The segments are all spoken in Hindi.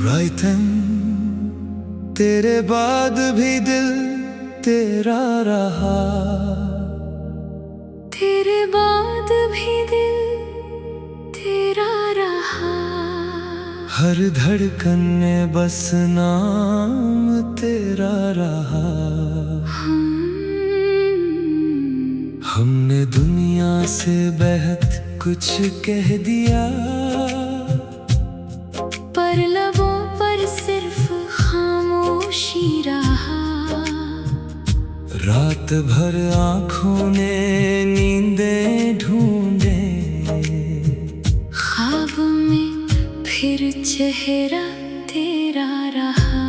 रायतन तेरे बाद भी दिल तेरा रहा, तेरे बाद भी दिल तेरा रहा। हर धड़कन में बस नाम तेरा रहा। हमने दुनिया से बेहद कुछ कह दिया, पर लबों पर सिर्फ खामोशी रहा। रात भर आँखों ने नींदें ढूंढे, ख्वाब में फिर चेहरा तेरा रहा।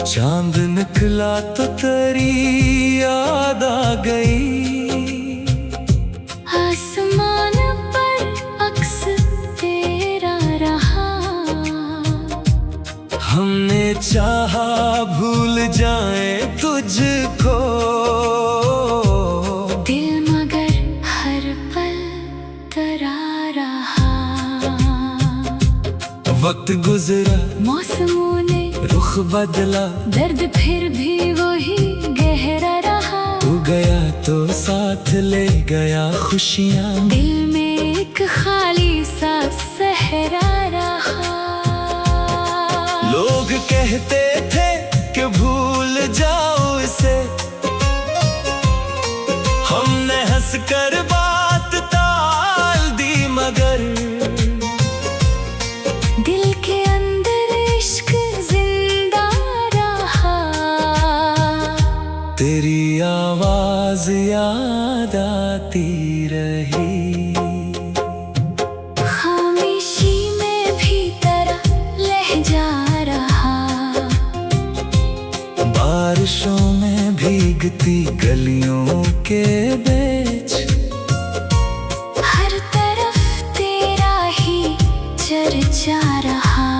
चांद निकला तो तेरी याद आ गई, आसमान पर अक्स तेरा रहा। हमने चाहा भूल जाए तुझको, दिल मगर हर पल डरा रहा। वक्त गुजरा मौसमों ने रुख बदला, दर्द फिर भी वही गहरा रहा। तू गया तो साथ ले गया खुशियाँ, दिल में एक खाली सा सहरा रहा। लोग कहते थे कि भूल जाओ इसे, हमने हंस कर बात टाल दी, मगर दिल के अंदर इश्क जिंदा रहा। तेरी आवाज याद आती रही, खामोशी में भी तेरा लहजा रहा। बारिशों में भीगती गलियों के बीच, हर तरफ तेरा ही चर्चा रहा।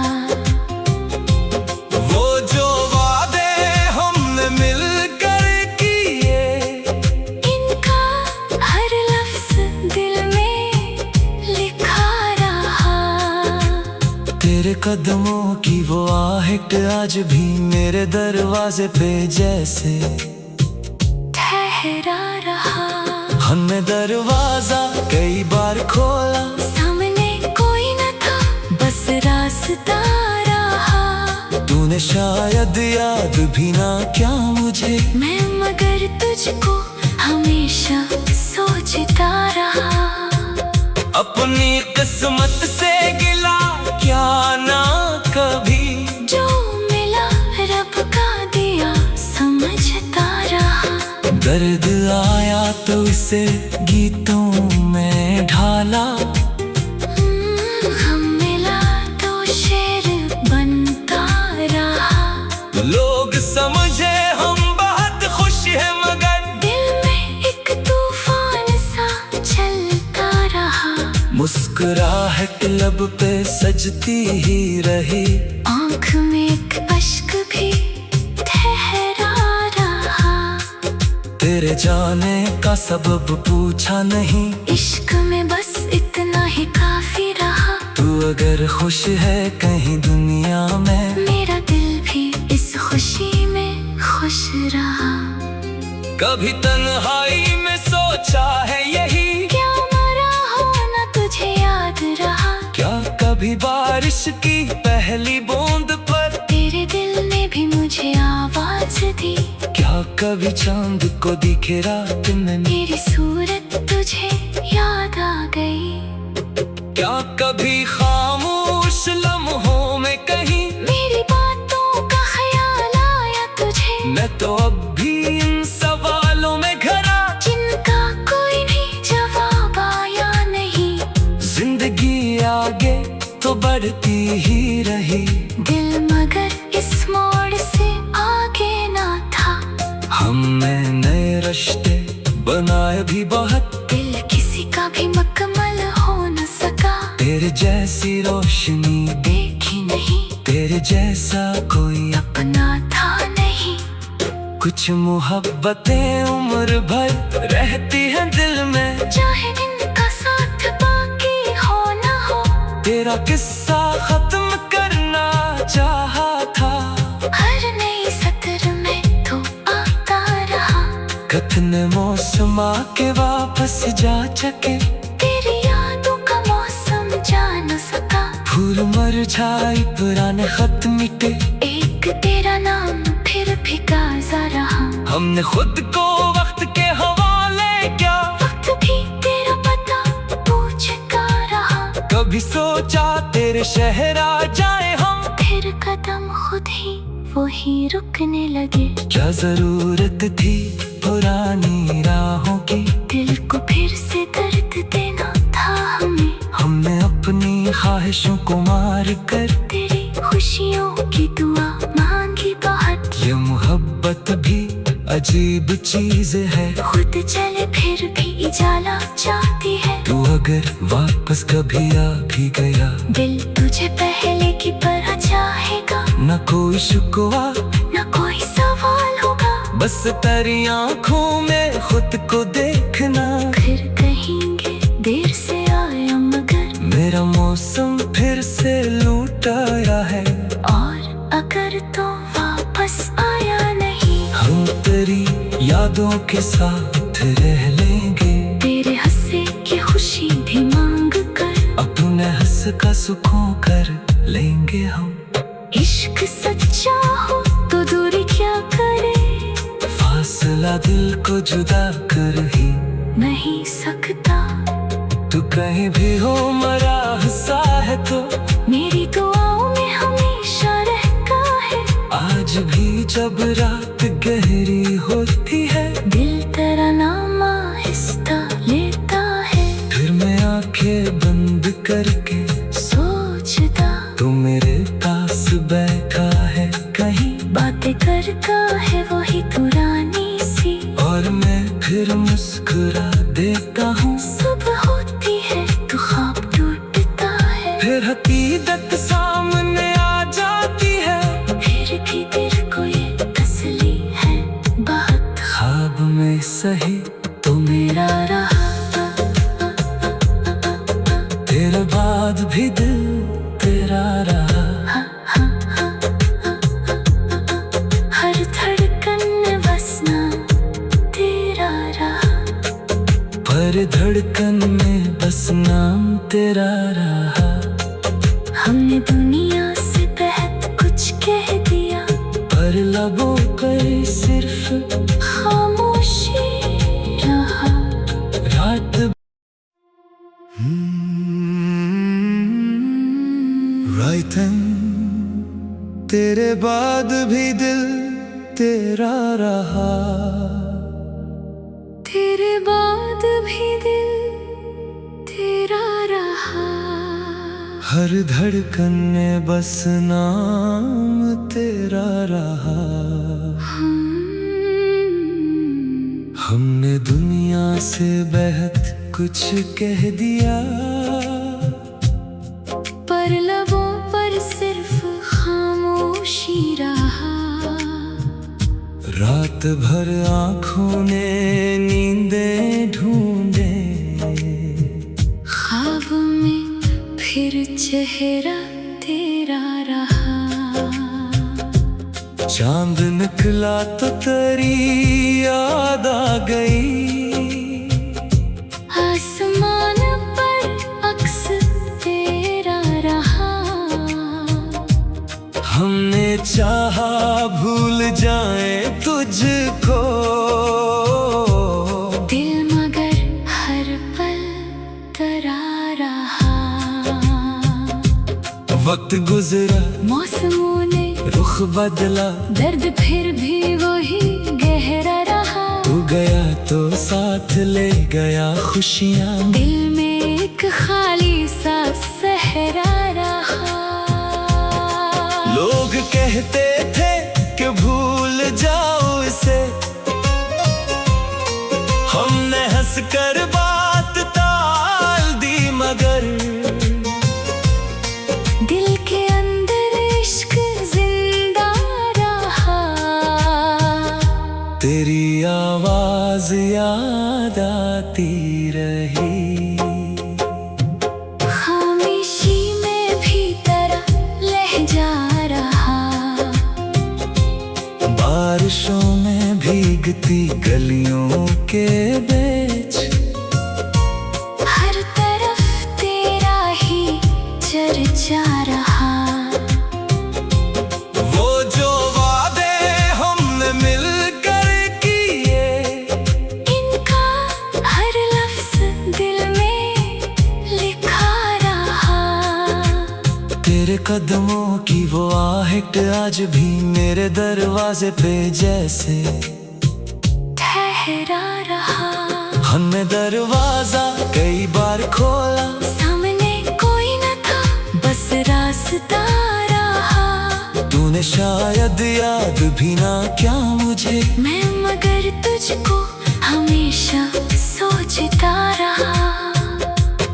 वो जो वादे हमने मिलकर किए, इनका हर लफ्ज दिल में लिखा रहा। तेरे कदमों की वो आहट आज भी मेरे दरवाजे पे जैसे ठहरा रहा। हमने दरवाजा कई बार खोला, सामने कोई न था बस रास्ता रहा। तूने शायद याद भी ना क्या मुझे, मैं मगर तुझको हमेशा सोचता रहा। अपनी किस्मत से गिला क्या ना कभी, जो मिला रब का दिया समझता रहा। दर्द आया तो इसे गीतों में ढाला, हम मिला तो शेर बनता रहा। लोग समझे हम बहुत खुश हैं, मगर दिल में एक तूफान सा चलता रहा। मुस्कुराहट लब पे सजती ही रही, आँख में एक अश्क भी ठहरा रहा। तेरे जाने का सबब पूछा नहीं, इश्क में बस इतना ही काफी रहा। तू अगर खुश है कहीं दुनिया में, मेरा दिल भी इस खुशी में खुश रहा। कभी तन्हाई में सोचा है यही, क्या मरा हो ना तुझे याद रहा। क्या कभी बारिश की पहली बूंद पर तेरे दिल ने भी मुझे आवाज दी। क्या कभी चांद को दिखे रात में, मेरी सूरत तुझे याद आ गई। क्या कभी खामोश लम्हों में कहीं मेरी बातों का ख्याल आया तुझे। मैं तो अब भी इन सवालों में घरा, जिनका कोई भी जवाब आया नहीं। जिंदगी आगे तो बढ़ती ही रही, दिल मगर इस मोड़ से आगे ना था। हमने नए रिश्ते बनाए भी बहुत, दिल किसी का भी मुकम्मल हो न सका। तेरे जैसी रोशनी देखी नहीं, तेरे जैसा कोई अपना था नहीं। कुछ मोहब्बतें उम्र भर रहती हैं दिल में, चाहे इनका साथ बाकी तेरा किस्सा खत्म करना चाहा था। हर नई सत्र में तू आता रहा। कतने मौसम आके वापस जा चके, तेरी यादों का मौसम जा न सका। फूल मुरझाए पुराने खत मिटे, एक तेरा नाम फिर भी ताजा रहा। हमने खुद को वक्त के हवाले किया, वक्त भी तेरा पता पूछता रहा। कभी सोचा तेरे शहर आ जाए हम, फिर कदम खुद ही वही रुकने लगे। क्या जरूरत थी पुरानी राहों की, दिल को फिर से दर्द देना था हमें। हमने अपनी ख्वाहिशों को मार कर तेरी खुशियों की दुआ मांगी बाहर। ये मोहब्बत भी अजीब चीज है, खुद चले फिर भी इजाला चाहती है। तू अगर वापस कभी आ भी गया, दिल तुझे पहले की तरह चाहेगा। न कोई शिकवा न कोई सवाल होगा, बस तेरी आँखों में खुद को देखना। फिर कहेंगे देर से आया मगर, मेरा मौसम फिर से लौट आया है। और अगर तो वापस आया नहीं, हम तेरी यादों के साथ रह लेंगे, तेरे हंसे की खुशी भी मांग कर। अपने हंस का सुखों कर लेंगे हम। इश्क सच्चा हो तो दूरी क्या करे, फासला दिल को जुदा कर ही नहीं सकता। तू कहीं भी हो मरा हंसा है तो, मेरी दुआओं में हमेशा रहता है। आज भी जब रात गहरी होती है, दिल तेरा नाम आहिस्ता लेता है। फिर मैं आंखें बंद करके सोचता तू मेरे पास बैठा है कहीं, बातें करता है वही पुरानी सी। और मैं फिर मुस्कुरा देता हूँ। सुबह होती है तो ख्वाब टूटता है, फिर हकीकत सामने आ जाती है। फिर भी दिल को ये तसल्ली है बात। ख्वाब में सही तो मेरा रहा, तेरे बाद भी दिल तेरा रहा। हर धड़कन में बसना तेरा रहा। पर धड़कन में बस नाम तेरा रहा। हमने दुनिया से बेहद कुछ कह दिया, पर लबों पर सिर्फ खामोशी रहा। रात रायतन तेरे बाद भी दिल तेरा रहा। तेरे बाद भी दिल तेरा रहा। हर धड़कन में बस नाम तेरा रहा। हमने दुनिया से बेहद कुछ कह दिया, पर लबों पर सिर्फ खामोशी रहा। रात भर आँखों ने नींदें ढूंढे, ख्वाब में फिर चेहरा तेरा रहा। चांद निकला तो तेरी याद आ गई, आसमान पर अक्स तेरा रहा। हमने चाहा भूल जाए तुझको, दिल मगर हर पल तेरा रहा। वक्त गुजरा मौसमों ने रुख बदला, दर्द फिर भी वही गहरा रहा। तू गया तो साथ ले गया खुशियाँ, दिल में एक खाली सा सहरा रहा। लोग कहते थे कि भूल जाओ इसे, हमने हंस कर बात टाल दी, मगर दिल के अंदर इश्क जिंदा रहा। तेरी आवाज याद आती रही। खामोशी में भीगती गलियों के बीच। हर तरफ तेरा ही चर्चा रहा। वो जो वादे हमने मिलकर किए, इनका हर लफ्ज दिल में लिखा रहा। तेरे कदमों की वो आहट आज भी मेरे दरवाजे पे जैसे ठहरा रहा। हमने दरवाजा कई बार खोला, सामने कोई न था, बस रास्ता रहा। तूने शायद याद भी ना क्या मुझे, मैं मगर तुझको हमेशा सोचता रहा।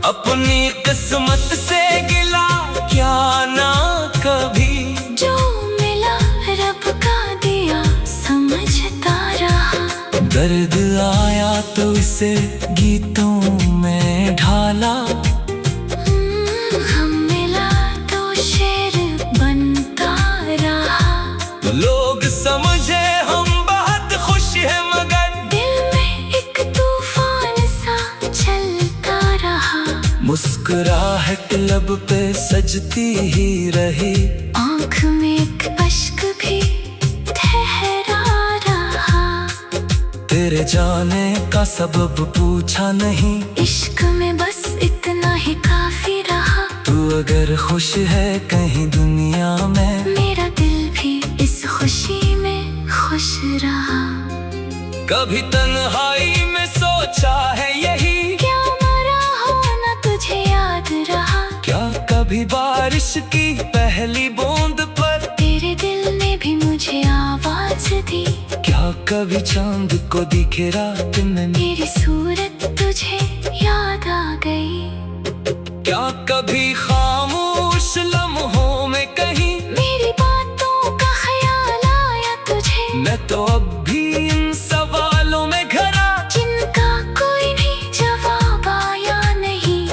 अपनी किस्मत से गिला क्या ना कभी, जो मिला रब का दिया समझता रहा। दर्द आया तो इसे गीतों में ढाला। हम मिला तो शेर बनता रहा। लोग समझे हम बहुत खुश हैं, मगर दिल में एक तूफान सा चलता रहा। मुस्कुराहट लब पे सजती ही रही, आँख में एक अश्क भी ठहरा रहा। तेरे जाने का सबब पूछा नहीं, इश्क में बस इतना ही काफी रहा। तू अगर खुश है कहीं दुनिया में, मेरा दिल भी इस खुशी में खुश रहा। कभी तन्हाई में सोचा है यही, क्या मरा होना तुझे याद रहा। क्या कभी बारिश की पहली बूंद पर तेरे दिल ने भी मुझे आवाज दी। क्या कभी चांद को दिखे रात में, मेरी सूरत तुझे याद आ गई। क्या कभी खामोश लम्हों में कहीं मेरी बातों का ख्याल आया तुझे। मैं तो अब भी इन सवालों में घरा, जिनका कोई भी जवाब आया नहीं।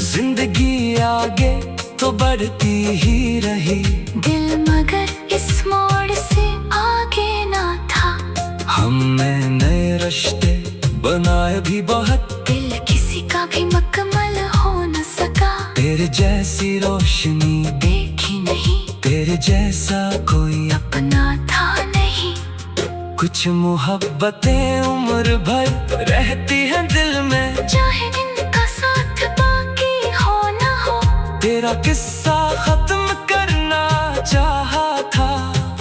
जिंदगी आगे तो बढ़ती ही रही, दिल मगर इस मोड़ से आगे ना था। हमने नए रिश्ते बनाए भी बहुत, दिल किसी का भी मुकम्मल हो न सका। तेरे जैसी रोशनी देखी नहीं, तेरे जैसा कोई अपना था नहीं। कुछ मोहब्बतें उम्र भर रहती हैं दिल में, चाहे इनका साथ बाकी हो न हो। तेरा किस्सा खत्म करना चाहा था,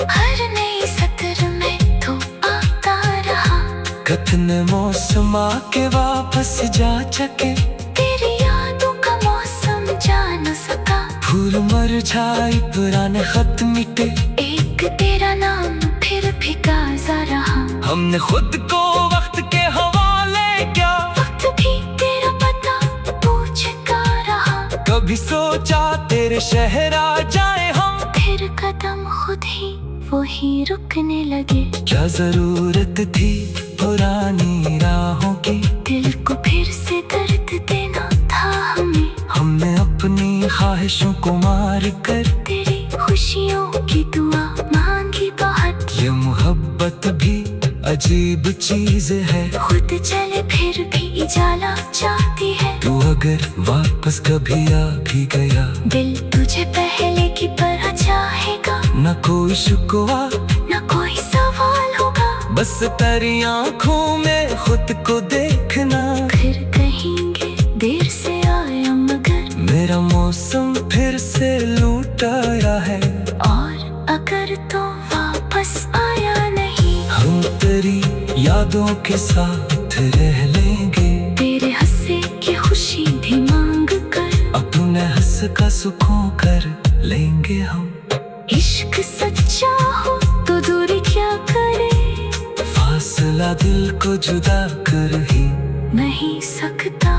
हर नई सत्र में तो आता रहा। कतने मौसम के वापस जा चके, तेरी यादों का मौसम जा न सका। फूल मुरझाए पुराने खत मिटे, एक तेरा नाम फिर भी ताज़ा रहा। हमने खुद को वक्त के हवाले क्या, वक्त भी तेरा पता पूछता रहा। कभी सोचा तेरे शहर आ जाए हम, फिर कदम खुद ही वही रुकने लगे। क्या जरूरत थी पुरानी राहों की, दिल को फिर से दर्द देना था हमें। हमने अपनी ख्वाहिशों को मार कर तेरी खुशियों की दुआ मांगी बहुत। ये मोहब्बत भी अजीब चीज है, खुद चले फिर भी इजाला चाहती है। तू अगर वापस कभी आ भी गया, दिल तुझे पहले की तरह चाहेगा। न कोई शिकवा न कोई सवाल होगा, बस तेरी आँखों में खुद को देखना। फिर कहेंगे देर से आया मगर, मेरा मौसम फिर से लूट आया है। और अगर तो वापस आया नहीं, हम तेरी यादों के साथ रह लेंगे, तेरे हंसे की खुशी भी मांग कर। अपने हंस का सुखों कर लेंगे हम। इश्क सच्चा हो तो दूरी क्या करे, फासला दिल को जुदा कर ही नहीं सकता।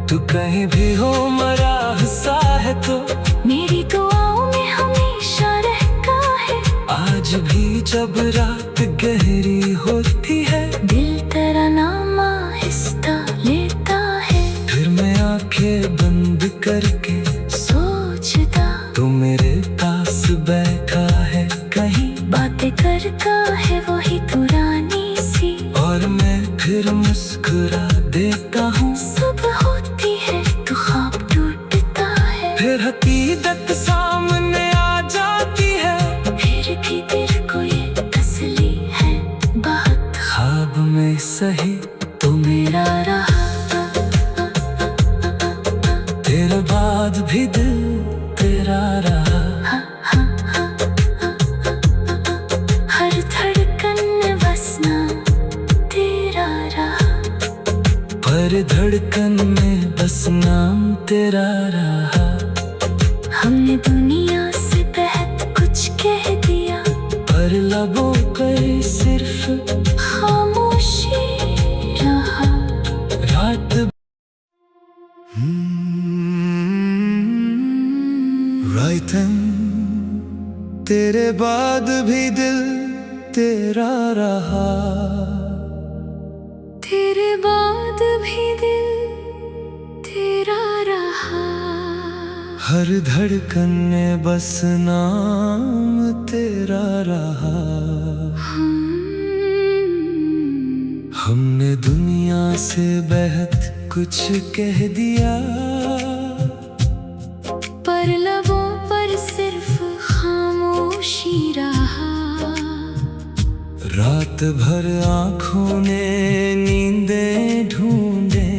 तू कहीं भी हो मरा हंसा है तो, मेरी दुआओं में हमेशा रहता है। आज भी जब रात गहरी होती है, दिल तेरा नाम आहिस्ता लेता है। फिर मैं आंखें बंद करके सोचता तू मेरे पास बैठा है कहीं, बातें करता है वही पुरानी सी। तेरे बाद भी दिल तेरा रहा। हर धड़कन में बस नाम तेरा रहा। पर धड़कन में बस नाम तेरा रहा। हमने दुनिया से बेहद कुछ कह दिया, पर लबों पर सिर्फ खामोशी रहा। रात रायतन तेरे बाद भी दिल तेरा रहा। तेरे बाद भी दिल तेरा रहा। हर धड़कन में बस नाम तेरा रहा। हमने दुनिया से बेहद कुछ कह दिया, पर लबों पर सिर्फ खामोशी रहा। रात भर आँखों ने नींदें ढूंढे,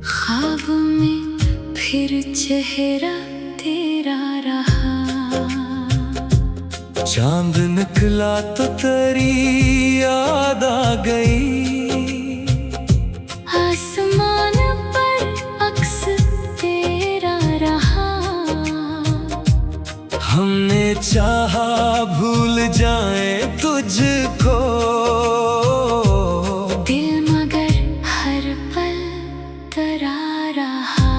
ख्वाब में फिर चेहरा तेरा रहा। चांद निकला तो तेरी याद आ गई। आसमान पर अक्स तेरा रहा। हमने चाहा भूल जाए तुझको, दिल मगर हर पल तरा रहा।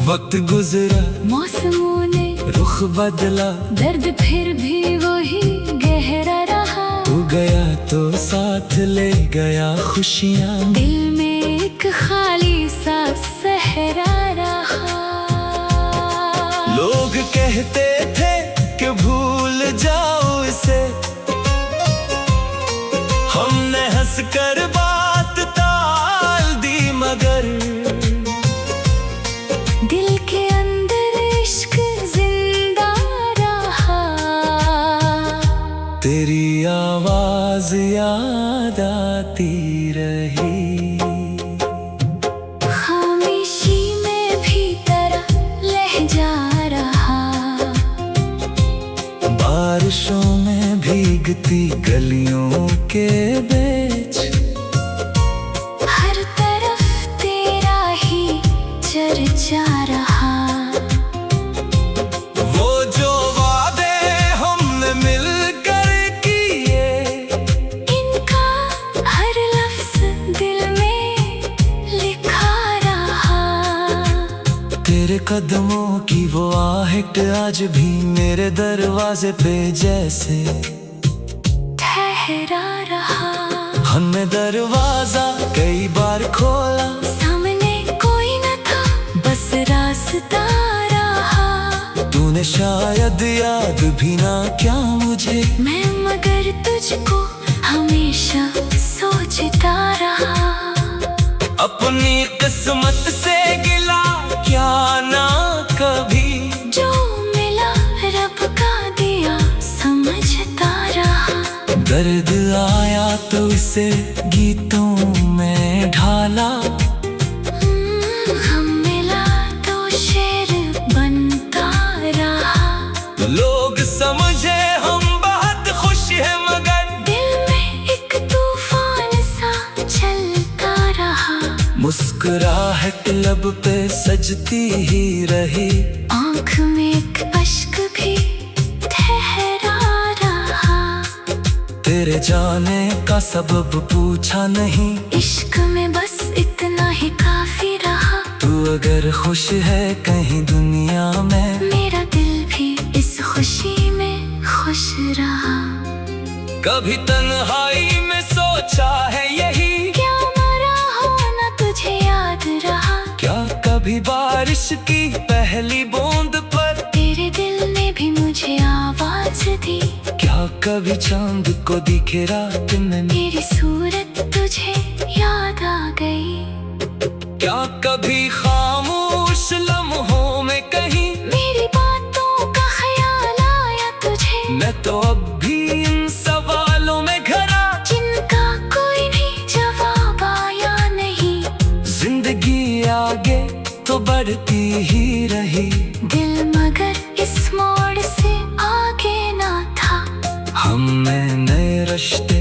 वक्त गुजरा मौसमों ने रुख बदला, दर्द फिर भी वही गहरा रहा। तू गया तो साथ ले गया खुशियाँ। दिल में एक खाली सा सहरा रहा। लोग कहते थे कि भूल जाओ इसे, हमने हंसकर बात टाल दी, मगर दिल के अंदर इश्क जिंदा रहा। तेरी आवाज याद आती रही। खामोशी में भी तेरा लहजा रहा। बारिशों में भीगती गलियों के बीच, हर तरफ तेरा ही चर्चा रहा। वो जो वादे हमने मिलकर किए, इनका हर लफ्ज दिल में लिखा रहा। तेरे कदमों की वो आहट आज भी मेरे दरवाजे पे जैसे ठहरा रहा। हमने दरवाजा कई बार खोला, सामने कोई न था, बस रास्ता रहा। तूने शायद याद भी ना क्या मुझे, मैं मगर तुझको हमेशा सोचता रहा। अपनी किस्मत से गिला क्या ना कभी, जो मिला रब का दिया समझता रहा। दर्द आया तो इसे गीतों में ढाला। हम मिला तो शेर बनता रहा। लोग समझे हम बहुत खुश हैं, मगर दिल में एक तूफान सा चलता रहा। मुस्कुराहट लब पे सजती ही रही, आँख में एक अश्क भी ठहरा रहा। तेरे जाने का सबब पूछा नहीं, इश्क में बस इतना ही काफी रहा। तू अगर खुश है कहीं दुनिया में, मेरा दिल भी इस खुशी में खुश रहा। कभी तन्हाई में सोचा है यही, क्या मरा हो न तुझे याद रहा। क्या कभी बारिश की पहली बूंद पर तेरे दिल ने भी मुझे आवाज दी। क्या कभी चांद को दिखे रात में मेरी सूरत तुझे याद आ गई। क्या कभी खामोश लम्हों में कहीं मेरी बातों का ख्याल आया तुझे। मैं तो अब भी इन सवालों में घरा, जिनका कोई भी जवाब आया नहीं। जिंदगी आगे तो बढ़ती ही रही। दिल मगर इस मोड़ से आगे ना था। हमने नए रिश्ते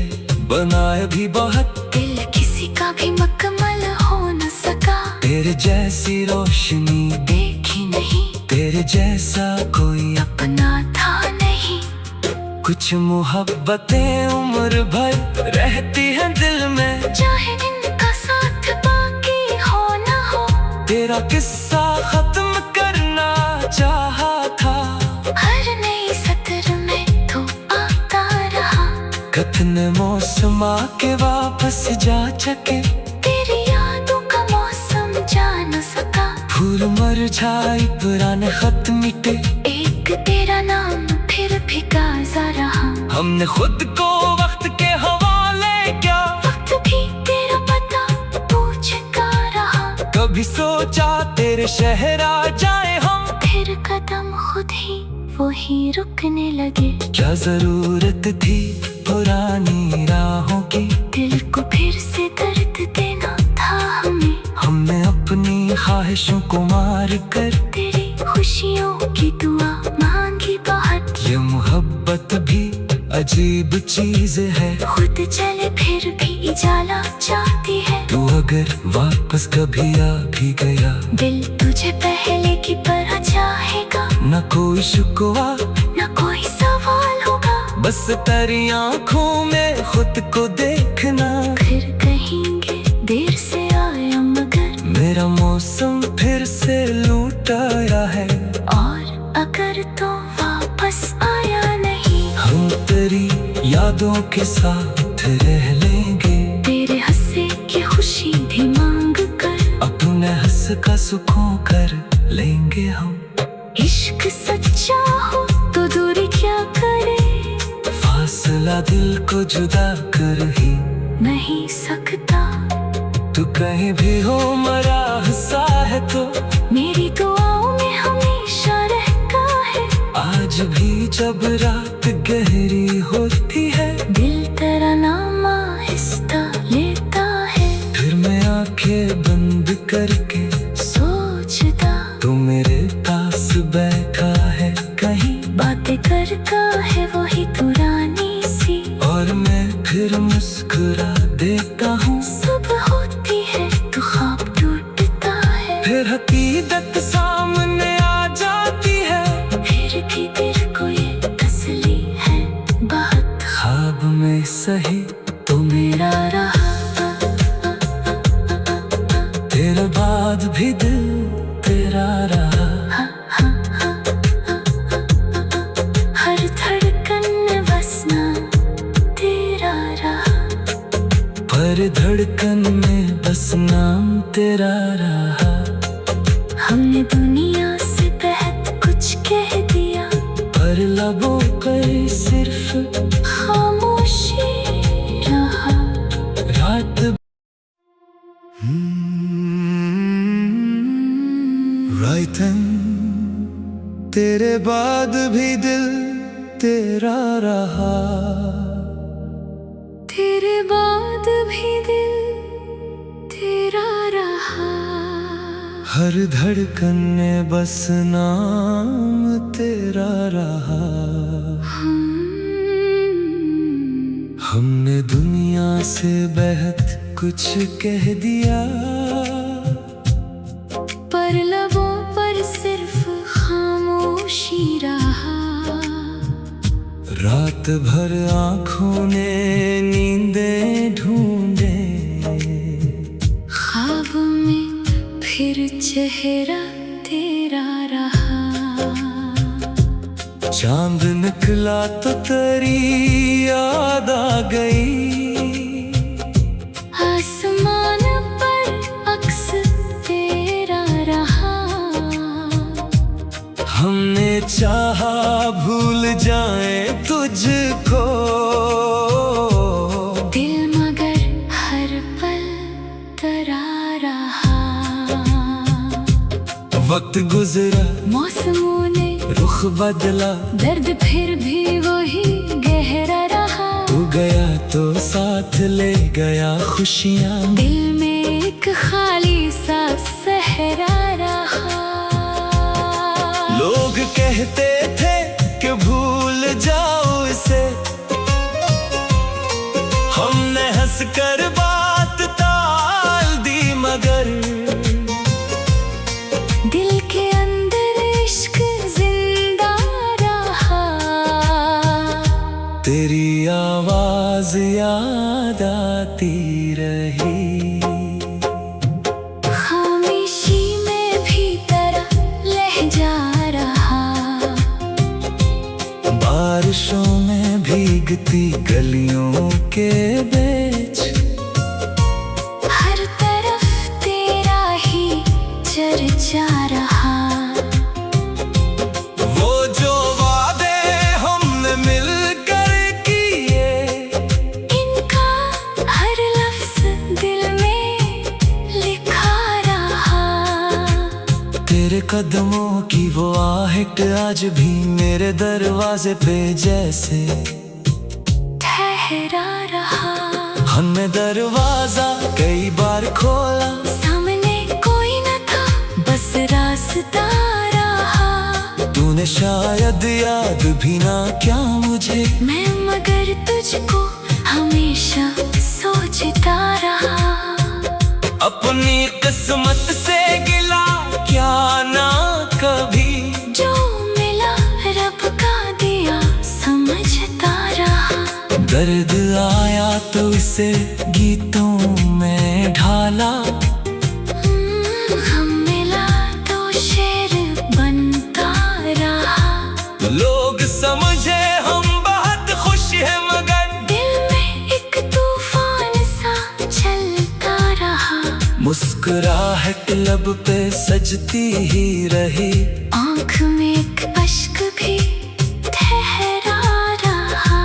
बनाए भी बहुत, दिल किसी का भी मुकम्मल हो न सका। तेरे जैसी रोशनी देखी नहीं, तेरे जैसा कोई अपना था नहीं। कुछ मोहब्बतें उम्र भर रहती हैं दिल में, चाहे इनका साथ बाकी हो न हो। तेरा किस्सा खत्म करना चाहा था, हर नई सत्र में तो आता रहा। कथन मौसम आके वापस जा चके, तेरी यादों का मौसम जा न सका। फूल मुरझाए पुराने खत मिटे, एक तेरा नाम फिर भी ताज़ा रहा। हमने खुद को वक्त के हवाले किया, वक्त भी तेरा पता पूछता रहा। कभी सोचा तेरे शहर आ जाए हम, फिर कदम खुद ही वही रुकने लगे। क्या जरूरत थी पुरानी राहों की, दिल को फिर से दर्द देना था हमें। हमने अपनी ख्वाहिशों को मार कर तेरी खुशियों की दुआ मांगी बहुत। ये मोहब्बत भी अजीब चीज है, खुद चले फिर भी इजाला चाहती है। तू अगर वापस कभी आ भी गया, दिल तुझे पहले की तरह चाहेगा। न कोई शिकवा न कोई सवाल होगा, बस तेरी आँखों में खुद को देखना। फिर कहेंगे देर से आया मगर, मेरा मौसम फिर से लूट आया है। और अगर तो वापस आया नहीं, हम तेरी यादों के साथ रह लेंगे, तेरे हंसे की खुशी भी मांग कर। अपने हंस का सुकून कर लेंगे हम। इश्क सच्चा हो तो दूरी क्या करे, फासला दिल को जुदा कर ही नहीं सकता। तू कहीं भी हो मरा हंसा है तो, मेरी दुआओं में हमेशा रहता है। आज भी जब रात गहरी होती है, दिल तेरा नाम आहिस्ता लेता है। फिर मैं आंखें बंद करके सोचता तू मेरे पास बैठा है कहीं, बातें करता है वही पुरानी सी। और मैं फिर मुस्कुरा देता हूँ। सुबह होती है तो ख्वाब टूटता है, फिर हकीकत सामने आ जाती है। फिर भी दिल को ये तसल्ली है बहुत। ख्वाब में सही तो मेरा रहा, तेरे बाद भी दिल तेरा रहा। हर धड़कन में बसना तेरा रहा, पर धड़कन में बस नाम तेरा रहा। हमने दुनिया से बेहद कुछ कह दिया, पर लबों पर सिर्फ खामोशी रहा। रात रायतन तेरे बाद भी दिल तेरा रहा, तेरे बाद भी दिल तेरा रहा। हर धड़कन में बस नाम तेरा रहा। हमने दुनिया से बेहद कुछ कह दिया, पर लबों पर सिर्फ खामोशी रहा। रात भर आँखों ने नींदें ढूंढे, ख्वाब में फिर चेहरा तेरा रहा। चांद निकला तो तेरी याद आ गई, आसमान पर अक्स तेरा रहा। हमने चाहा भूल जाए तुझको, दिल मगर हर पल तरा रहा। वक्त गुजरा मौसमों ने रुख बदला, दर्द फिर भी वही गहरा रहा। तू गया तो साथ ले गया खुशियाँ। दिल में एक खाली सा ठहरा रहा। लोग कहते थे कि भूल जाओ इसे, हमने हंसकर बात टाल दी, मगर दिल के अंदर इश्क जिंदा रहा। तेरी आवाज याद आती रही, खामोशी में भी तरह लह जा रहा। बारिशों में भीगती गलियों के बीच, हर तरफ तेरा ही चर्चा रहा। वो जो वादे हमने मिलकर किए, इनका हर लफ्ज दिल में लिखा रहा। तेरे कदमों की वो आहट आज भी मेरे दरवाजे पे जैसे ठहरा रहा। हमने दरवाजा कई बार खोला, सामने कोई न था, बस रास्ता रहा। तूने शायद याद भी ना क्या मुझे, मैं मगर तुझको हमेशा सोचता रहा। अपनी किस्मत से गिला क्या ना कभी, जो मिला रब का दिया समझता रहा। दर्द आया तो इसे गीतों में ढाला, हम मिला तो शेर बनता रहा। लोग समझे हम बहुत खुश हैं, मगर दिल में एक तूफान सा चलता रहा। मुस्कुराहट लब पे सजती ही रही, आँख में एक अश्क भी ठहरा रहा।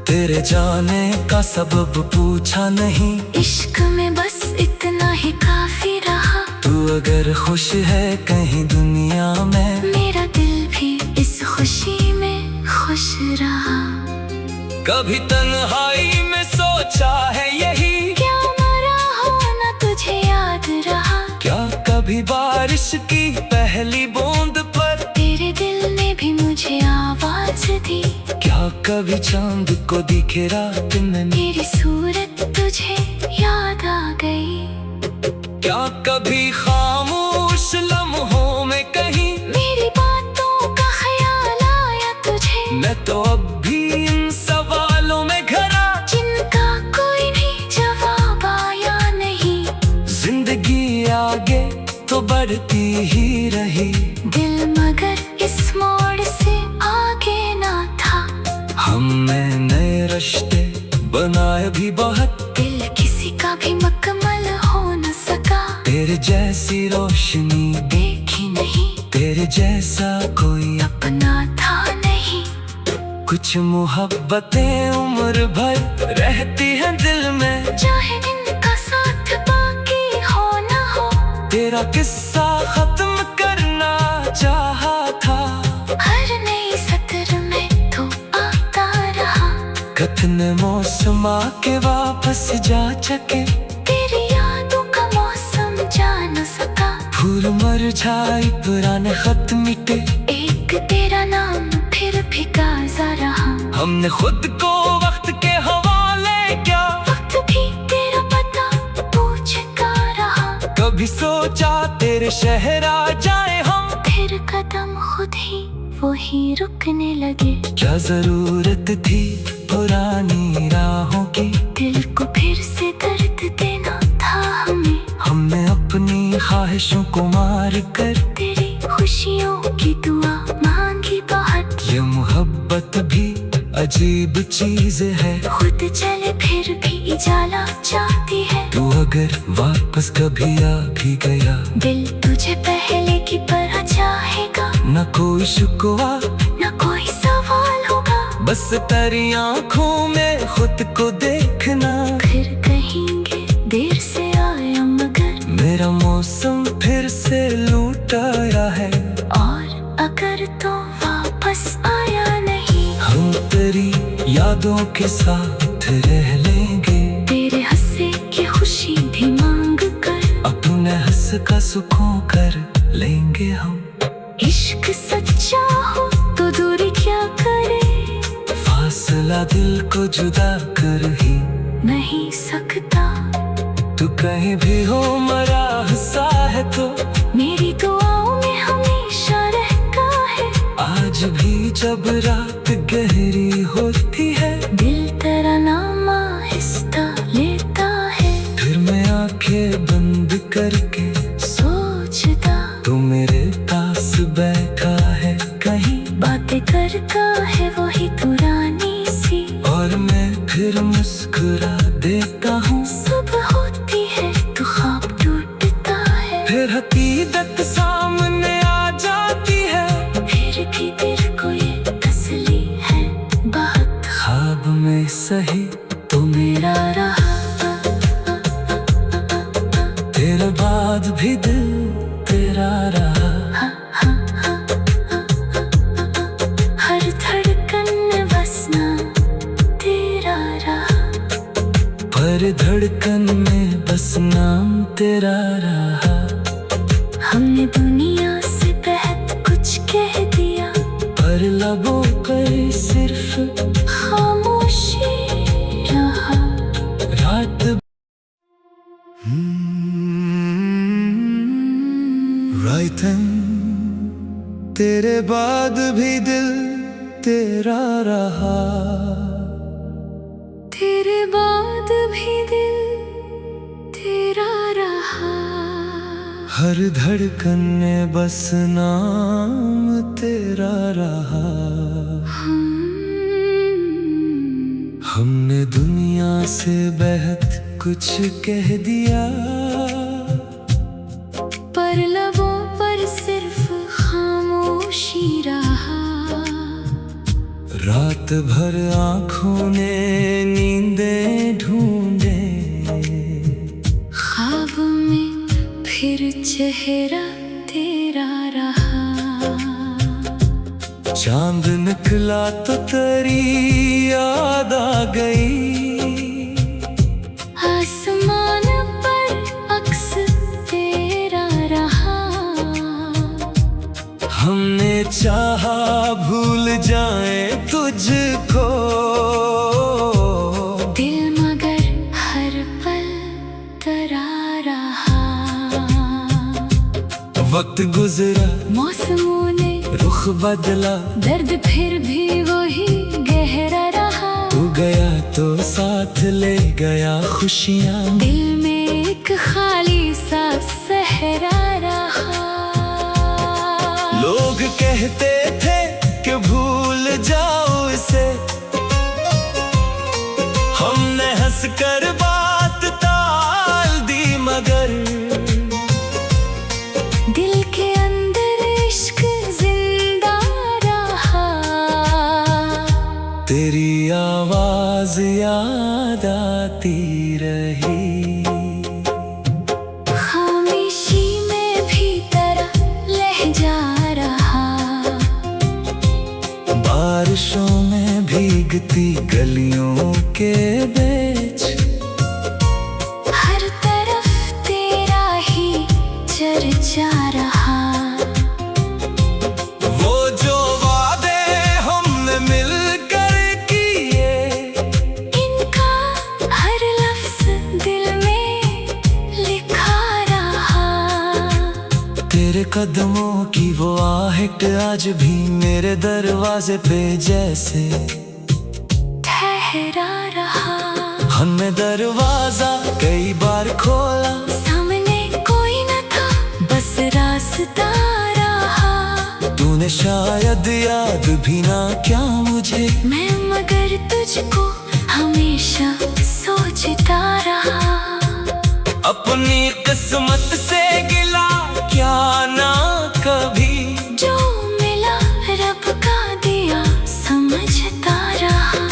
तेरे जाने का सबब पूछा नहीं, इश्क में बस इतना ही काफी रहा। तू अगर खुश है कहीं दुनिया में, मेरा दिल भी इस खुशी में खुश रहा। कभी तन्हाई में सोचा है यही, क्या मरा हो ना तुझे याद रहा। क्या कभी बारिश की पहली बूंद पर तेरे दिल ने भी मुझे आवाज दी। क्या कभी चांद को दिखे रात में, मेरी सूरत तुझे याद आ गई। क्या कभी खामोश लम्हों में कहीं मेरी बातों का ख्याल आया तुझे। मैं तो अब भी इन सवालों में घरा, जिनका कोई भी जवाब आया नहीं। जिंदगी आगे तो बढ़ती ही रही, दिल मगर इस मोड़ से आगे ना था। हमने नए रिश्ते बनाए भी बहुत, दिल किसी का भी मुकम्मल हो न सका। तेरे जैसी रोशनी देखी नहीं, तेरे जैसा कोई अपना था नहीं। कुछ मोहब्बतें उम्र भर रहती हैं दिल में, चाहे इनका साथ बाकी हो न हो। तेरा किस्सा खत्म करना चाहा था, हर नई सत्र में तो आता रहा। कतने मौसम आके वापस जा चके, तेरी यादों का मौसम जा न सका। फूल मुरझाए पुराने खत मिटे, एक तेरा नाम फिर भी ताजा रहा। हमने खुद को वक्त के हवाले क्या, वक्त भी तेरा पता पूछता रहा। कभी सोचा तेरे शहर आ जाए हम, फिर कदम खुद ही वही रुकने लगे। क्या जरूरत थी पुरानी राहों की, दिल को फिर से दर्द देना था हमें। हमने अपनी ख्वाहिशों को मार कर तेरी खुशियों की दुआ मांगी बहुत। ये मोहब्बत भी अजीब चीज है, खुद चले फिर भी इजाला चाहती है। तू अगर वापस कभी आ भी गया, दिल तुझे पहले की तरह चाहेगा। न कोई शिकवा न कोई सवाल होगा, बस तेरी आँखों में खुद को देखना। फिर कहेंगे देर से आया मगर, मेरा मौसम फिर से लूट आया है। और अगर तो वापस आया नहीं, हम तेरी यादों के साथ रह लेंगे, तेरे हंसे की खुशी भी मांग कर। अपने हंस का सुखों कर लेंगे हम। इश्क सच्चा हो तो दूरी क्या करे, फासला दिल को जुदा कर ही नहीं सकता। तू कहीं भी हो मरा हंसा है तो मेरी दुआओं में हमेशा रहता है। आज भी जब रात गहरी होती है, दिल तेरा नाम आहिस्ता लेता है। फिर मैं आंखें बंद करके सोचता तू मेरे पास बैठा है कहीं, बातें करता है वही पुरानी सी। और मैं फिर मुस्कुरा देता हूँ। सुबह होती है तो ख्वाब टूटता है, फिर हकीकत सामने आ जाती है। फिर भी दिल को ये तसल्ली है बात, ख्वाब में सही तो मेरा रहा तेरे बाद भी दिल तेरा रहा। हर धड़कन में बसना तेरा रहा, पर धड़कन में बस नाम तेरा रहा। हमने दुनिया से बेहद कुछ कह दिया, पर लबों पर सिर्फ खामोशी रहा। रात रायतन तेरे बाद भी दिल तेरा रहा। तेरे बाद भी दिल तेरा रहा, हर धड़कन में बस नाम तेरा रहा। हमने दुनिया से बेहद कुछ कह दिया, पर लबों पर सिर्फ खामोशी रहा। रात भर आँखों ने नींदें ढूंढे, ख्वाब में फिर चेहरा तेरा रहा। चांद निकला तो तेरी याद आ गई, आसमान पर अक्स तेरा रहा। हमने चाहा भूल जाए तुझको, दिल मगर हर पल तेरा रहा। वक्त गुजरा मौसमों ने रुख बदला, दर्द फिर भी वही गहरा रहा। तू गया तो साथ ले गया खुशियाँ, दिल में एक खाली सा सहरा रहा। लोग कहते थे कि भूल जाओ इसे, हमने हंस कर बात टाल दी, मगर दिल के अंदर इश्क जिंदा रहा। तेरी आवाज याद आती रही, खामोशी में भी तेरा लहजा रहा। बारिशों में भीगती गलियों के बीच, हर तरफ तेरा ही चर्चा रहा। वो जो वादे हमने मिलकर किए, इनका हर लफ्ज दिल में लिखा रहा। तेरे कदमों की वो आहट आज भी मेरे दरवाजे पे जैसे ठहरा रहा। हमने दरवाजा कई बार खोला, सामने कोई न था बस रास्ता रहा। तूने शायद याद भी ना क्या मुझे, मैं मगर तुझको हमेशा सोचता रहा। अपनी किस्मत से गिला क्या ना कभी, जो मिला रब का दिया समझता रहा।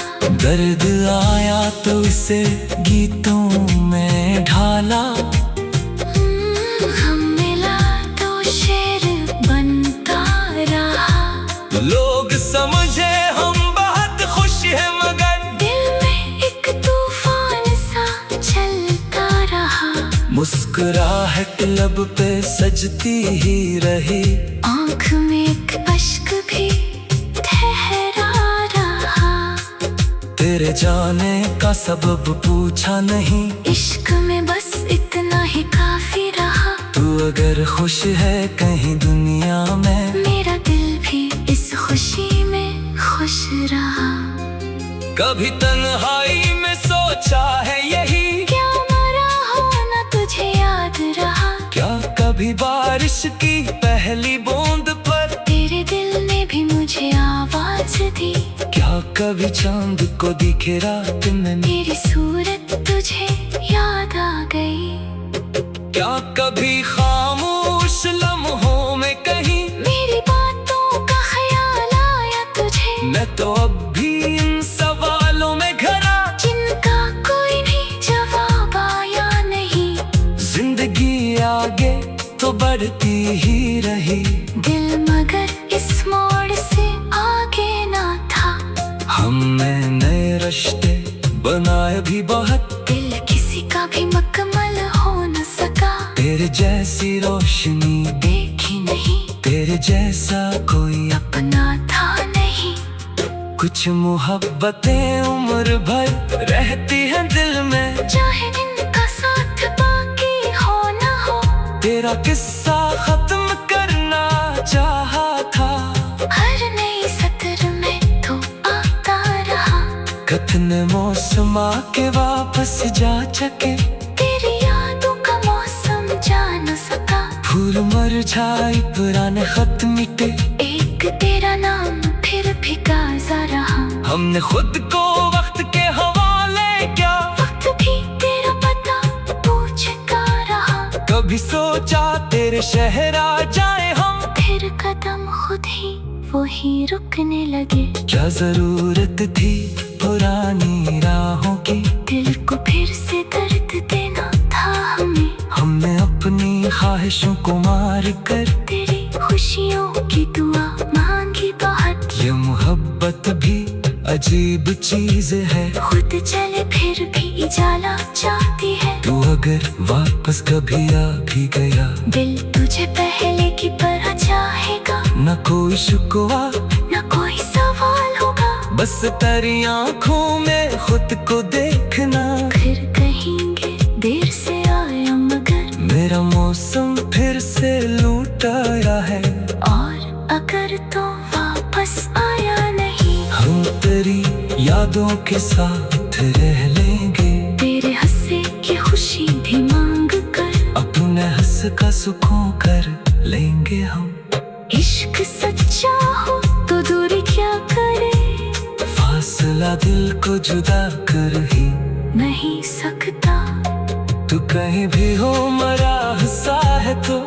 दर्द आया तो इसे गीतों में ढाला, हम मिला तो शेर बनता रहा। लोग समझे हम बहुत खुश हैं, मगर दिल में एक तूफान सा चलता रहा। मुस्कुराहट मुस्कुराहट लब पे सजती ही रही। आँख में एक अश्क भी ठहरा रहा। तेरे जाने का सबब पूछा नहीं, इश्क में बस इतना ही काफी रहा। तू अगर खुश है कहीं दुनिया में, मेरा दिल भी इस खुशी में खुश रहा। कभी तन्हाई में सोचा है यही, क्या मरा हो ना तुझे याद रहा। क्या कभी बारिश की पहली बूंद पर तेरे दिल ने भी मुझे आवाज दी। क्या कभी चांद को दिखे रात में, मेरी सूरत तुझे याद आ गई। क्या कभी खामोश लम्हों में कहीं मेरी बातों का ख्याल आया तुझे। मैं तो अब भी इन सवालों में घरा, जिनका कोई भी जवाब आया नहीं। जिंदगी आगे तो बढ़ती ही रही, दिल मगर इस मोड़ से आगे ना था। हमने नए रिश्ते बनाए भी बहुत, दिल किसी का भी मुकम्मल हो न सका। तेरे जैसी रोशनी देखी नहीं, तेरे जैसा कोई अपना था नहीं। कुछ मोहब्बतें उम्र भर रहती हैं दिल में, चाहे इनका साथ बाकी हो न हो। तेरा किस्सा खत्म करना चाहा था, हर नई सत्र में तो आता रहा। कतने मौसम आके वापस जा चके, तेरी यादों का मौसम जा न सका। फूल मुरझाए पुराने खत मिटे, एक तेरा नाम फिर भी ताज़ा रहा। हमने खुद को वक्त के हवाले क्या, वक्त भी तेरा पता पूछता रहा। कभी सोचा तेरे शहर आ जाए हम, फिर कदम खुद ही वही रुकने लगे। क्या जरूरत थी पुरानी राहों की, दिल को फिर से दर्द देना था हमें। हमने अपनी ख्वाहिशों को मार कर तेरी खुशियों की दुआ मांगी बहुत। ये मोहब्बत भी अजीब चीज है, खुद चले फिर भी इजाला चाहती है। तू अगर वापस कभी आ भी गया, दिल तुझे पहले की तरह चाहेगा। न कोई शिकवा न कोई सवाल होगा, बस तेरी आँखों में खुद को देखना। फिर कहेंगे देर से आया मगर, मेरा मौसम फिर से लूट आया है। और अगर तो वापस आया नहीं, हम तेरी यादों के साथ रह लेंगे, तेरे हंसे की खुशी भी मांग कर। अपने हंस का सुकून कर लेंगे हम। इश्क सच्चा हो तो दूरी क्या करे, फासला दिल को जुदा कर ही नहीं सकता। तू कहीं भी हो मरा हंसा है तो,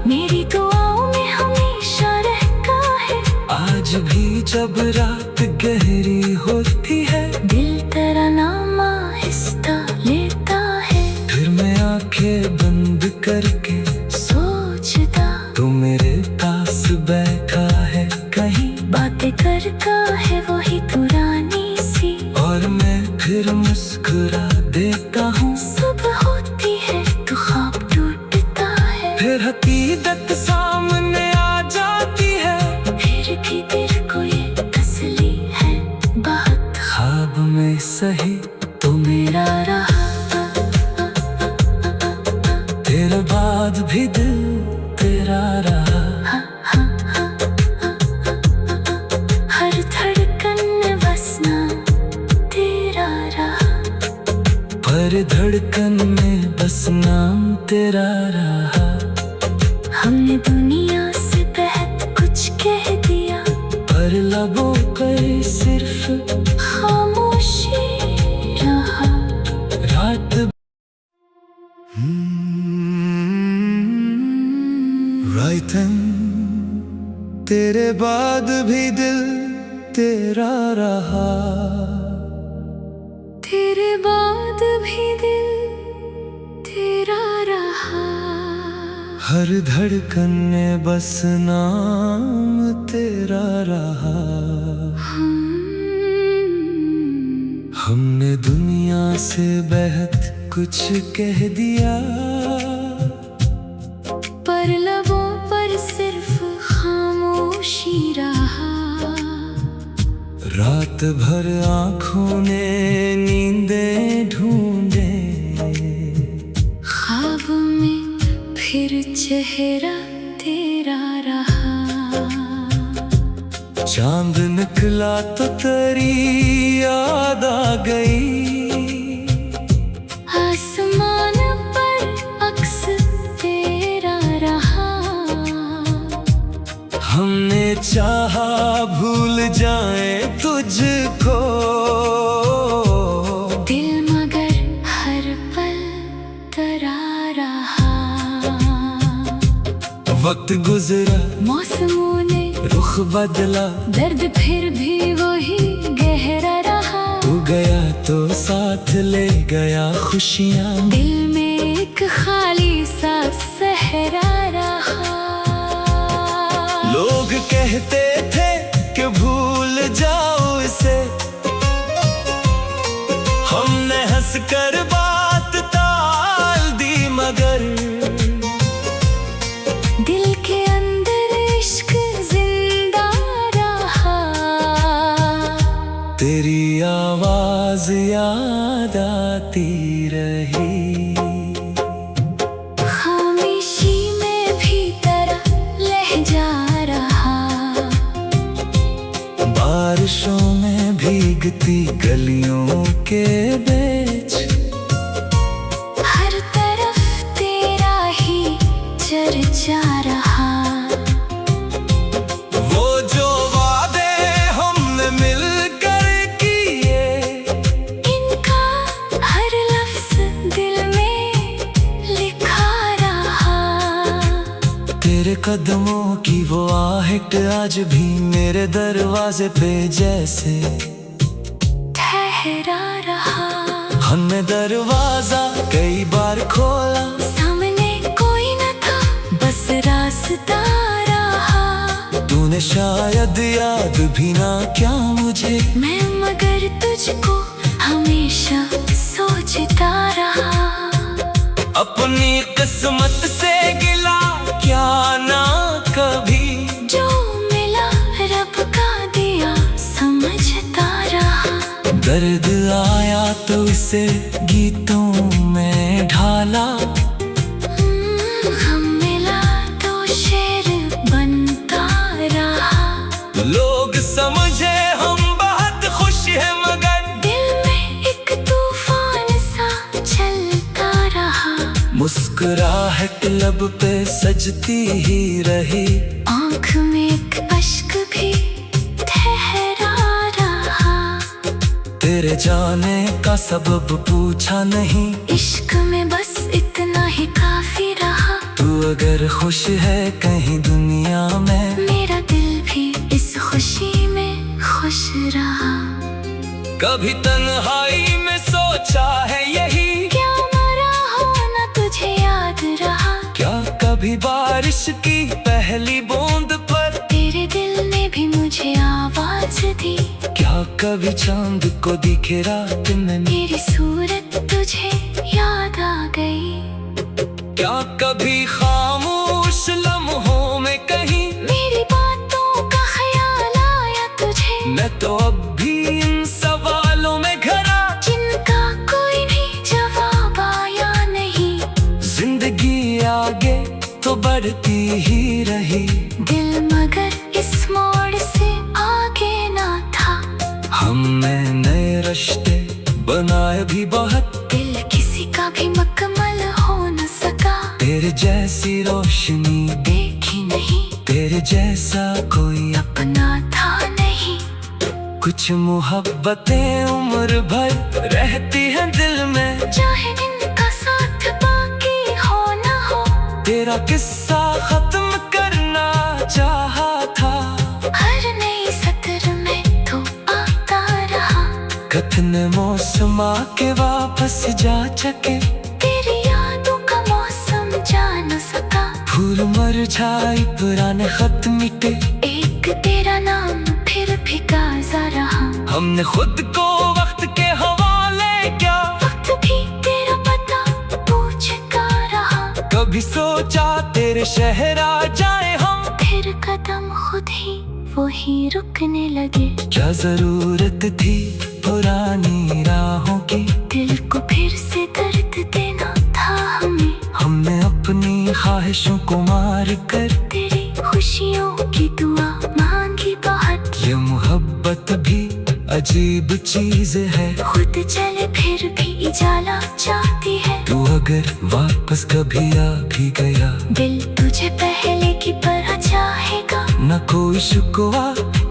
मेरी दुआओं में हमेशा रहता है। आज भी जब रात गहरी होती है, दिल तेरा नाम आहिस्ता लेता है। फिर मैं आंखें बंद करके सोचता तू मेरे पास बैठा है कहीं, बातें करता है वही पुरानी सी। और मैं फिर मुस्कुरा देता हूँ। सुबह होती है तो ख्वाब टूटता है, फिर हकीकत सामने आ जाती है। फिर भी दिल को ये तसल्ली है बहुत। ख्वाब में सही तो मेरा रहा, तेरे बाद भी दिल तेरा रहा। हर धड़कन में बसना तेरा रहा। पर धड़कन में बस नाम तेरा रहा। हमने दुनिया से बेहद कुछ कह दिया, पर लबों पर सिर्फ खामोशी रहा। रात रायतन तेरे बाद भी दिल तेरा रहा। तेरे बाद भी दिल तेरा रहा। हर धड़कन में बस नाम तेरा रहा। हमने दुनिया से बेहद कुछ कह दिया, पर लबों पर सिर्फ खामोशी रहा। रात भर आँखों ने नींदें ढूंढे, ख्वाब में फिर चेहरा तेरा रहा। चांद निकला तो तेरी याद आ गई, आसमान पर अक्स तेरा रहा। हमने चाहा भूल जाए तुझको, दिल मगर हर पल तरा रहा। वक्त गुजरा, मौसमों ने रुख बदला, दर्द फिर भी वही गहरा रहा। तू गया तो साथ ले गया खुशियाँ, दिल में एक खाली सा सहरा रहा। लोग कहते थे कि भूल जाओ इसे, हमने हंस कर बात टाल दी, मगर दिल के अंदर इश्क जिंदा रहा। तेरी आवाज याद आती रही, खामोशी में भी तेरा लहजा रहा। बारिशों में भीगती गलियों के बीच, हर तरफ तेरा ही चर्चा रहा। वो जो वादे हमने मिलकर किए, इनका हर लफ्ज दिल में लिखा रहा। तेरे कदमों की वो आहट आज भी मेरे दरवाजे पे जैसे ठहरा रहा। हमने दरवाजा कई बार खोला, सामने कोई न था, बस रास्ता रहा। तूने शायद याद भी ना क्या मुझे, मैं मगर तुझको हमेशा सोचता रहा। अपनी किस्मत से गिला क्या ना कभी, जो मिला रब का दिया समझता रहा। दर्द आया तो इसे गीतों में ढाला, हम मिला तो शेर बनता रहा। लोग समझे हम बहुत खुश हैं, मगर दिल में एक तूफान सा चलता रहा। मुस्कुराहट लब पे सजती ही रही, आँख में एक अश्क भी ठहरा रहा। तेरे जाने का सबब पूछा नहीं, इश्क में बस इतना ही काफी रहा। तू अगर खुश है कहीं दुनिया में, मेरा दिल भी इस खुशी में खुश रहा। कभी तन्हाई में सोचा है यही, क्या मरा हो ना तुझे याद रहा। क्या कभी बारिश की पहली बूंद पर तेरे दिल ने भी मुझे आवाज दी। क्या कभी चांद को दिखे रात में मेरी सूरत तुझे याद आ गई। क्या कभी खामोश लम्हों में कहीं मेरी बातों का ख्याल आया तुझे। मैं तो अब भी इन सवालों में घरा, जिनका कोई भी जवाब आया नहीं। जिंदगी आगे तो बढ़ती ही रही, दिल मगर इस मोड़ से आगे ना था। हमने नए रिश्ते बनाए भी बहुत, दिल किसी का भी मुकम्मल हो न सका। तेरे जैसी रोशनी देखी नहीं, तेरे जैसा कोई अपना था नहीं। कुछ मोहब्बतें उम्र भर रहती हैं दिल में, चाहे इनका साथ बाकी हो ना हो। तेरा किस्सा खत्म करना चाहा था, हर नई सत्र में तो आता रहा। कथन मौसम आके वापस जा चके, तेरी यादों का मौसम जा न सका। फूल मुरझाए पुराने खत मिटे, एक तेरा नाम फिर भी ताजा रहा। हमने खुद को वक्त के हवाले क्या, वक्त भी तेरा पता पूछता रहा। कभी सोच सोचा तेरे शहर आ जाए हम। फिर कदम खुद ही वही रुकने लगे। क्या जरूरत थी पुरानी राहों की, दिल को फिर से दर्द देना था हमें। हमने अपनी ख्वाहिशों को मार कर तेरी खुशियों की दुआ मांगी बहुत। ये मोहब्बत भी अजीब चीज है, खुद चले फिर भी इजाला चाहती है। तू अगर वापस कभी आ भी गया, दिल तुझे पहले की तरह चाहेगा। न कोई शिकवा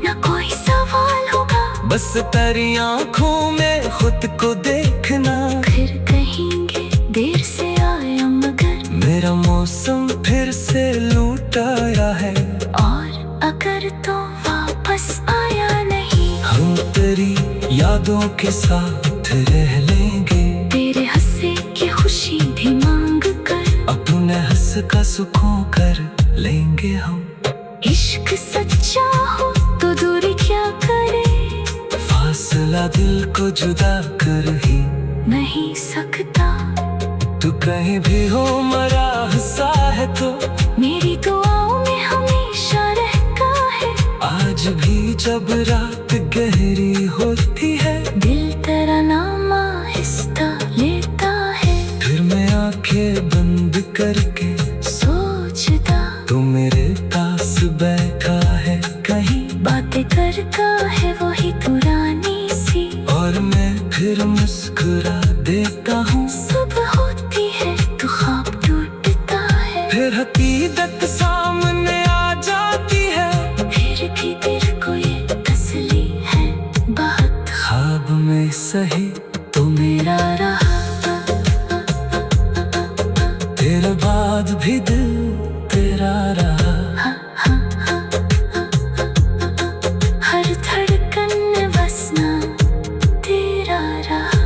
न कोई सवाल होगा, बस तेरी आँखों में खुद को देखना। फिर कहेंगे देर से आया मगर, मेरा मौसम फिर से लूट आया है। और अगर तो वापस आया नहीं, हम तेरी यादों के साथ रह लेंगे। तेरे हंसे की खुशी भी मांग कर, अपने हंस का सुकून कर लेंगे हम। इश्क सच्चा हो तो दूरी क्या करे, फासला दिल को जुदा कर ही नहीं सकता। तू कहीं भी हो मरा हंसा है तो मेरी दुआओं में हमेशा रहता है। आज भी जब रात गहरी होती है, दिल तेरा नाम आहिस्ता लेता है। फिर मैं आंखें बंद करके सोचता तू मेरे पास बैठा है कहीं, बातें करता है वही पुरानी सी। और मैं फिर मुस्कुरा देता हूँ। सुबह होती है तो ख्वाब टूटता है, फिर हकीकत सामने आ जाती है। फिर भी दिल को ये तसल्ली है बहुत, ख्वाब में सही तो मेरा रहा। तेरे बाद भी दिल तेरा रहा। हर धड़कन में बसना तेरा रहा,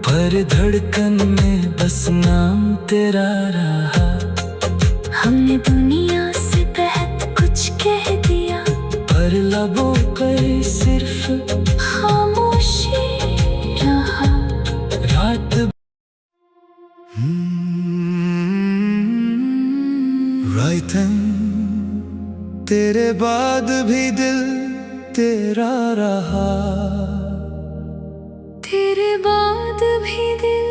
पर धड़कन में बस नाम तेरा रहा। हमने दुनिया से बेहद कुछ कह दिया, पर लबों पर सिर्फ खामोशी रहा। रात रायतन तेरे बाद भी दिल तेरा रहा। तेरे बाद भी दिल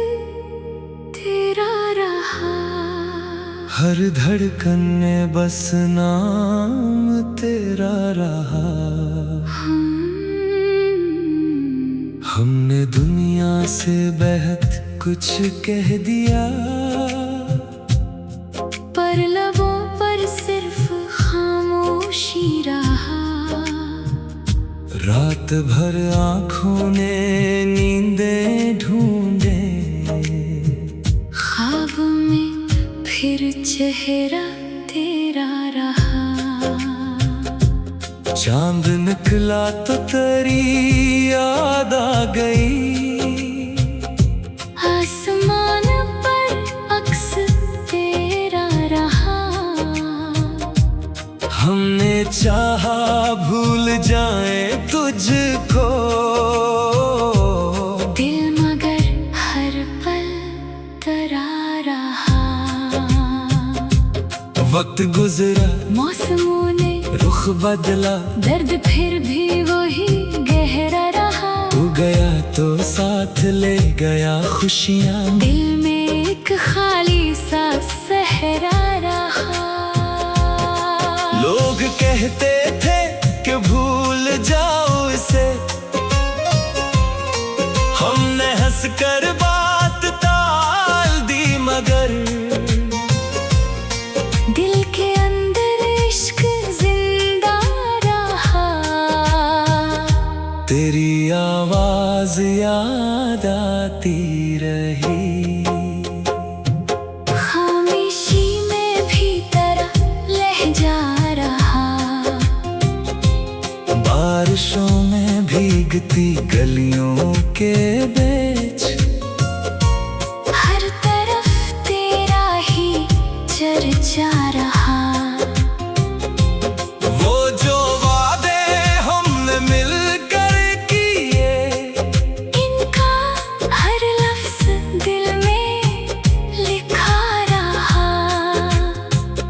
तेरा रहा, हर धड़कन में बस नाम तेरा रहा। हमने दुनिया से बेहद कुछ कह दिया, पर लबों पर सिर्फ खामोशी रहा। रात भर आँखों ने नींदें ढूंढे, ख्वाब में फिर चेहरा तेरा रहा। चांद निकला तो तेरी याद आ गई, आसमान पर अक्स तेरा रहा। हमने चाहा भूल जाए तुझको, दिल मगर हर पल तेरा रहा। वक्त गुजरा मौसमों ने रुख बदला, दर्द फिर भी वही गहरा रहा। तू गया तो साथ ले गया खुशियाँ, दिल में एक खाली सा सहरा रहा। लोग कहते थे कि भूल जाओ इसे, हमने हंस कर बात टाल दी मगर दिल के अंदर इश्क जिंदा रहा। तेरी आवाज याद आती रही, खामोशी में भी तेरा लहजा रहा। बारिशों में भीगती गलियों के बीच, हर तरफ तेरा ही चर्चा रहा। वो जो वादे हमने मिलकर किए, इनका हर लफ्ज दिल में लिखा रहा।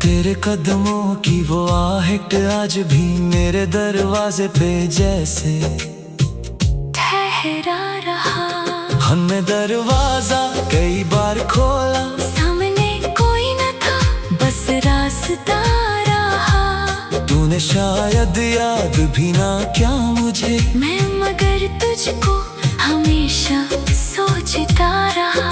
तेरे कदमों की वो आहट आज भी मेरे दरवाजे पे जैसे ठहरा रहा। हमने दरवाजा कई बार खोला, सामने कोई न था, बस रास्ता रहा। तूने शायद याद भी ना क्या मुझे, मैं मगर तुझको हमेशा सोचता रहा।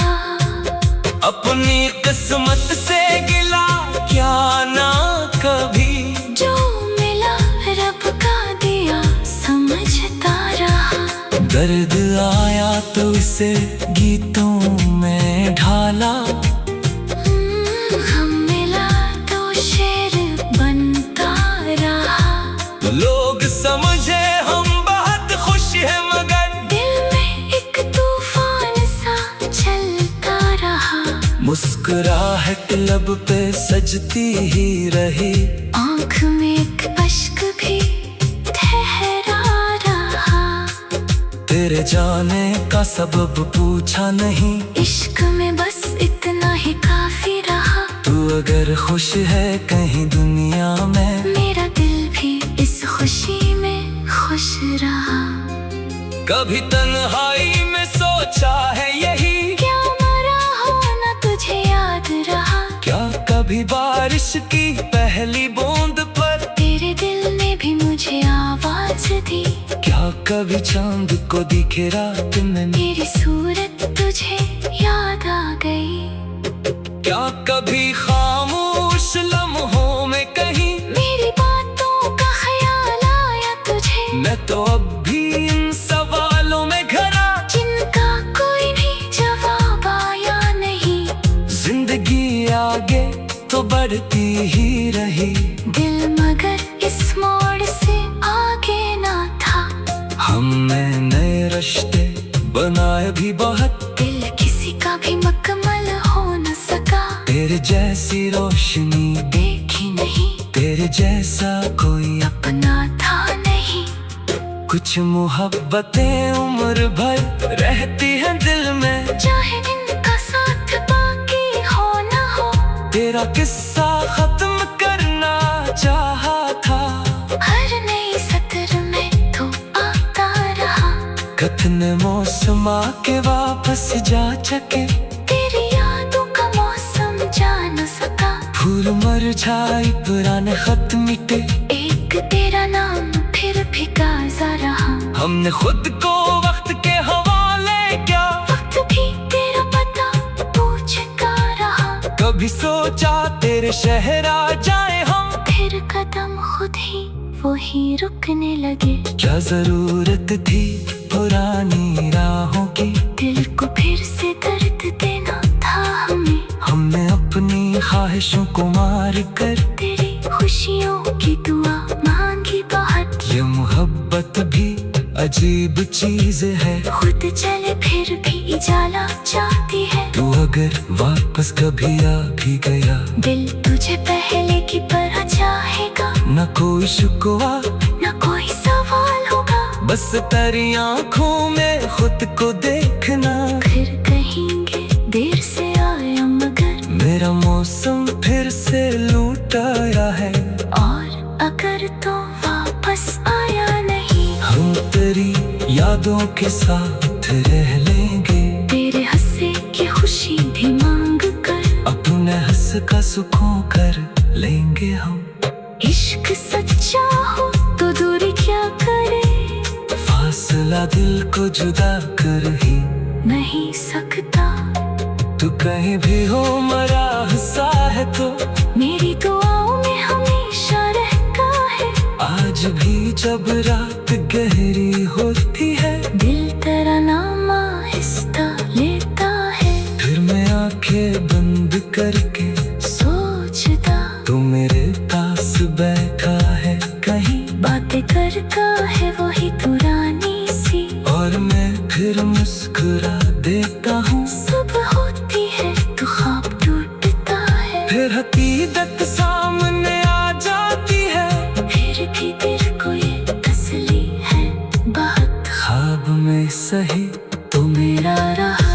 अपनी किस्मत से गिला क्या ना कभी, जो मिला रब का दिया समझता रहा। दर्द आया तो इसे गीतों में ढाला, हम मिला तो शेर बनता रहा। लोग समझे हम बहुत खुश हैं मगर दिल में एक तूफान सा चलता रहा। मुस्कुराहट लब पे सजती ही रही, आँख में एक अश्क भी ठहरा रहा। तेरे जाने का सबब पूछा नहीं, इश्क में बस इतना ही काफी रहा। तू अगर खुश है कहीं दुनिया में, मेरा दिल भी इस खुशी में खुश रहा। कभी तन्हाई में सोचा है यही, क्या मरा हो ना तुझे याद रहा। क्या कभी बारिश की पहली बूंद पर तेरे दिल ने भी मुझे आवाज दी। क्या कभी चांद को दिखे रात में, मेरी सूरत तुझे याद आ गई। क्या कभी खामोश लम्हों में कहीं मेरी बातों का ख्याल आया तुझे। मैं तो अब भी इन सवालों में घरा, जिनका कोई भी जवाब आया नहीं। जिंदगी आगे तो बढ़ती ही रही, दिल मगर इस मोड़ से आगे ना था। हमने नए रिश्ते बनाए भी बहुत, दिल किसी का भी मकमल हो न सका। तेरे जैसी रोशनी देखी नहीं, तेरे जैसा कोई अपना था नहीं। कुछ मोहब्बतें उम्र भर रहती हैं दिल में, चाहे इनका साथ बाकी हो न हो। तेरा किस्सा खत्म करना चाहा था, हर नई सत्र में तो आता रहा। कतने मौसम आके वापस जा चके, तेरी यादों का मौसम जा न सका। फूल मुरझाए पुराने खत मिटे, एक तेरा नाम फिर भी ताज़ा रहा। हमने खुद को वक्त के हवाले क्या, वक्त भी तेरा पता पूछता रहा। कभी सोचा तेरे शहर आ जाए हम, फिर कदम खुद ही वही रुकने लगे। क्या जरूरत थी पुरानी राहों की, दिल को फिर से दर्द देना था हमें। हमने अपनी ख्वाहिशों को मार कर तेरी खुशियों की दुआ मांगी बहुत। ये मोहब्बत भी अजीब चीज है, खुद चले फिर भी इजाला चाहती है। तू अगर वापस कभी आ भी गया, दिल तुझे पहले की तरह चाहेगा। न कोई शिकवा न कोई सवाल होगा, बस तेरी आँखों में खुद को देखना। फिर कहेंगे देर से आया मगर, मेरा मौसम फिर से लूट आया है। और अगर तो वापस आया नहीं, हम तेरी यादों के साथ रह लेंगे, तेरे हंसे की खुशी भी मांग कर। अपने हंस का सुखों कर लेंगे हम। इश्क सच्चा हो तो दूरी क्या करे, फासला दिल को जुदा कर ही नहीं सकता। तू कहीं भी हो मरा हंसा है तो, मेरी दुआओं में हमेशा रहता है। आज भी जब रात गहरी होती है, दिल तेरा नाम आहिस्ता लेता है। फिर मैं आंखें बंद करके सोचता तो मेरे पास बैठा है कहीं, बातें करता है वही पुरानी सी। और मैं फिर मुस्कुरा देता हूँ। सुबह होती है तो ख्वाब टूटता है, फिर हकीकत सामने आ जाती है। फिर भी दिल को ये तसल्ली है बहुत। ख्वाब में सही तो मेरा रहा,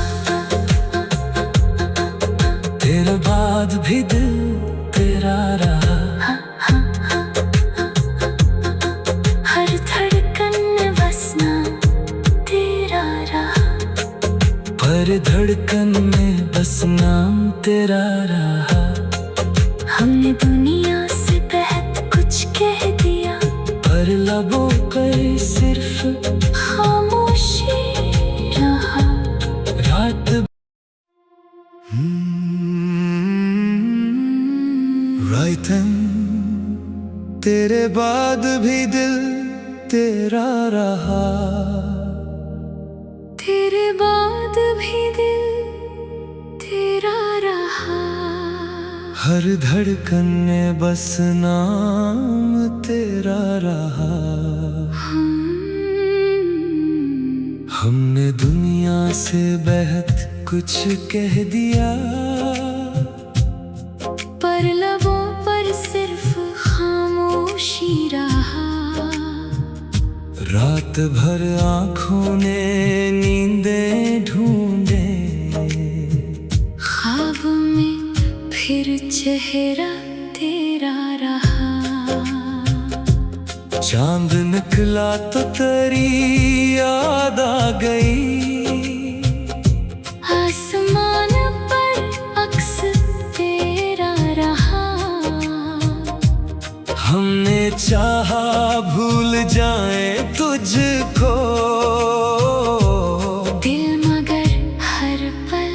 तेरे बाद भी दिल तेरा रहा। लबों पर सिर्फ खामोशी रहा। रात रायतन तेरे बाद भी दिल तेरा रहा, तेरे बाद भी दिल तेरा रहा। हर धड़कन में बस नाम तेरा रहा। हमने दुनिया से बेहद कुछ कह दिया, पर लबों पर सिर्फ खामोशी रहा। रात भर आँखों ने नींदें ढूंढे, ख्वाब में फिर चेहरा तेरा रहा। चांद निकला तो तेरी याद आ गई, आसमान पर अक्स तेरा रहा। हमने चाहा भूल जाए तुझको, दिल मगर हर पल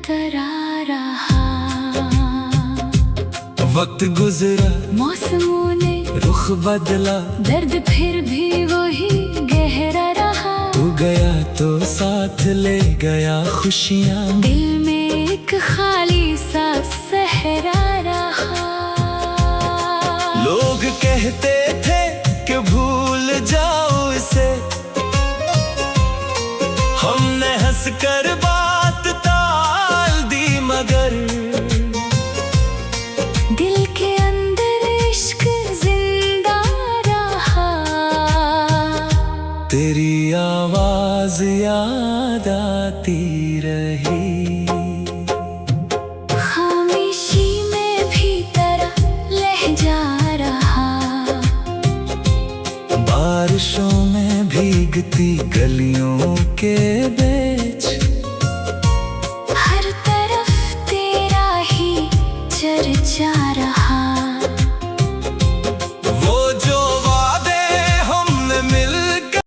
तरा रहा। वक्त गुजरा मौसमों ने रुख बदला, दर्द फिर भी वही गहरा रहा। तू गया तो साथ ले गया खुशियाँ, दिल में एक खाली सा सहरा रहा। लोग कहते थे कि भूल जाओ इसे, हमने हंस कर बात टाल दी, मगर दिल के अंदर इश्क जिंदा रहा। तेरी आवाज याद आती रही, खामोशी में भी तेरा लहजा रहा। बारिशों में भीगती गलियों के